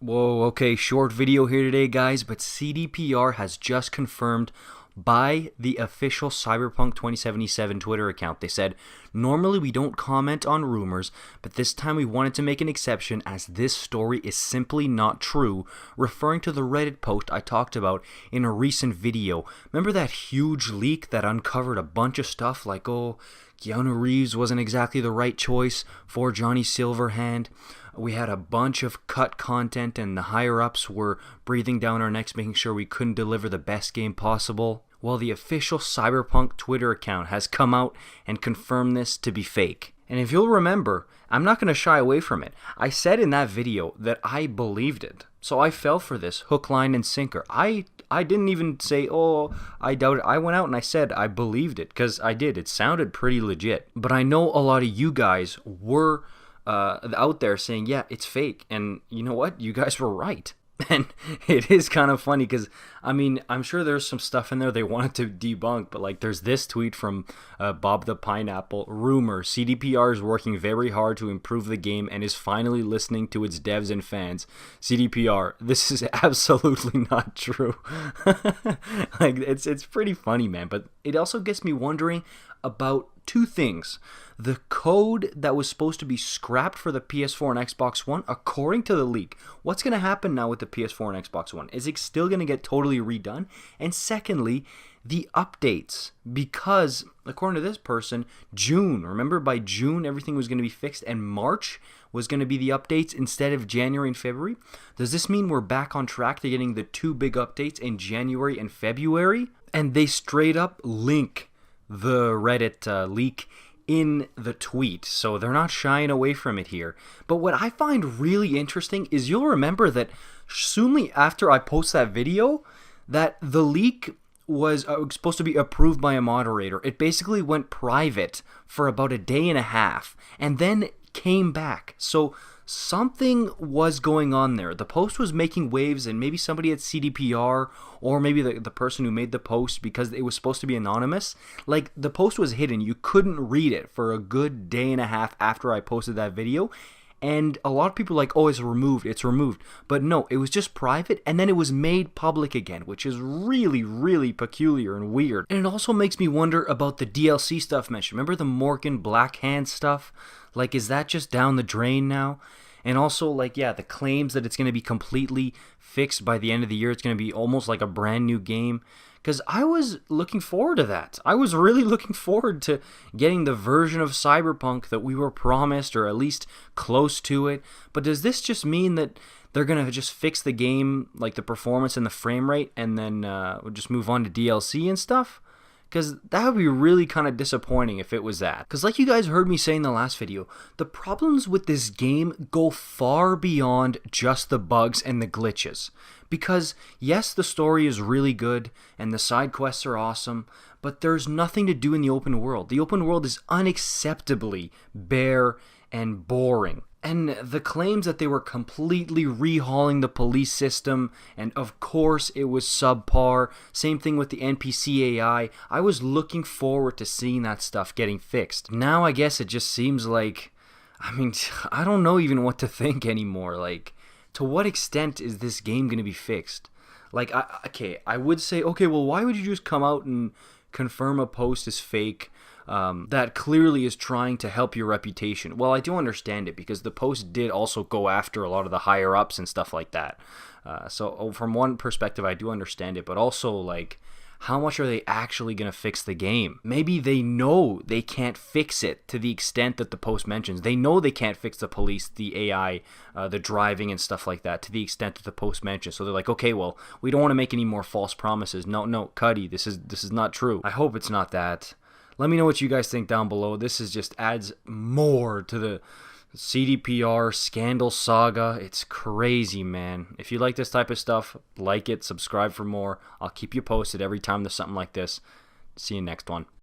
Whoa, okay, short video here today, guys, but CDPR has just confirmed by the official Cyberpunk 2077 Twitter account. They said, normally we don't comment on rumors, but this time we wanted to make an exception as this story is simply not true, referring to the Reddit post I talked about in a recent video. Remember that huge leak that uncovered a bunch of stuff like, oh, Keanu Reeves wasn't exactly the right choice for Johnny Silverhand. We had a bunch of cut content and the higher-ups were breathing down our necks making sure we couldn't deliver the best game possible. Well, the official Cyberpunk Twitter account has come out and confirmed this to be fake. And if you'll remember, I'm not going to shy away from it. I said in that video that I believed it. So I fell for this hook, line, and sinker. I didn't even say, oh, I doubt it. I went out and I said I believed it, because I did. It sounded pretty legit. But I know a lot of you guys were out there saying, yeah, it's fake. And you know what? You guys were right. And it is kind of funny because, I mean, I'm sure there's some stuff in there they wanted to debunk, but like there's this tweet from Bob the Pineapple. Rumor, CDPR is working very hard to improve the game and is finally listening to its devs and fans. CDPR, this is absolutely not true. Like, it's pretty funny, man, but it also gets me wondering about two things. The code that was supposed to be scrapped for the PS4 and Xbox One, according to the leak, what's going to happen now with the PS4 and Xbox One? Is it still going to get totally redone? And secondly, the updates, because according to this person, June, remember by June everything was going to be fixed and March was going to be the updates instead of January and February. Does this mean we're back on track to getting the two big updates in January and February? And they straight up link the Reddit leak in the tweet, so they're not shying away from it here. But what I find really interesting is you'll remember that soonly after I post that video, that the leak was supposed to be approved by a moderator. It basically went private for about a day and a half and then came back. So something was going on there. The post was making waves, and maybe somebody at CDPR or maybe the person who made the post, because it was supposed to be anonymous, like the post was hidden. You couldn't read it for a good day and a half after I posted that video. And a lot of people were like, oh, it's removed. But no, it was just private, and then it was made public again, which is really, really peculiar and weird. And it also makes me wonder about the DLC stuff mentioned. Remember the Morgan Blackhand stuff? Like, is that just down the drain now? And also, like, yeah, the claims that it's going to be completely fixed by the end of the year. It's going to be almost like a brand new game. Because I was looking forward to that. I was really looking forward to getting the version of Cyberpunk that we were promised, or at least close to it. But does this just mean that they're going to just fix the game, like the performance and the frame rate, and then we'll just move on to DLC and stuff? Because that would be really kind of disappointing if it was that. Because like you guys heard me say in the last video, the problems with this game go far beyond just the bugs and the glitches. Because yes, the story is really good and the side quests are awesome, but there's nothing to do in the open world. The open world is unacceptably bare and boring. And the claims that they were completely rehauling the police system, and of course it was subpar. Same thing with the NPC AI. I was looking forward to seeing that stuff getting fixed. Now I guess it just seems like, I mean, I don't know even what to think anymore. Like, to what extent is this game going to be fixed? Like, I would say, okay, well, why would you just come out and confirm a post is fake? That clearly is trying to help your reputation. Well, I do understand it, because the post did also go after a lot of the higher ups and stuff like that. So from one perspective, I do understand it, but also, like, how much are they actually going to fix the game? Maybe they know they can't fix it to the extent that the post mentions. They know they can't fix the police, the AI, the driving and stuff like that to the extent that the post mentions. So they're like, okay, well, we don't want to make any more false promises. No, Cuddy, this is not true. I hope it's not that. Let me know what you guys think down below. This is just adds more to the CDPR scandal saga. It's crazy, man. If you like this type of stuff, like it, subscribe for more. I'll keep you posted every time there's something like this. See you next one.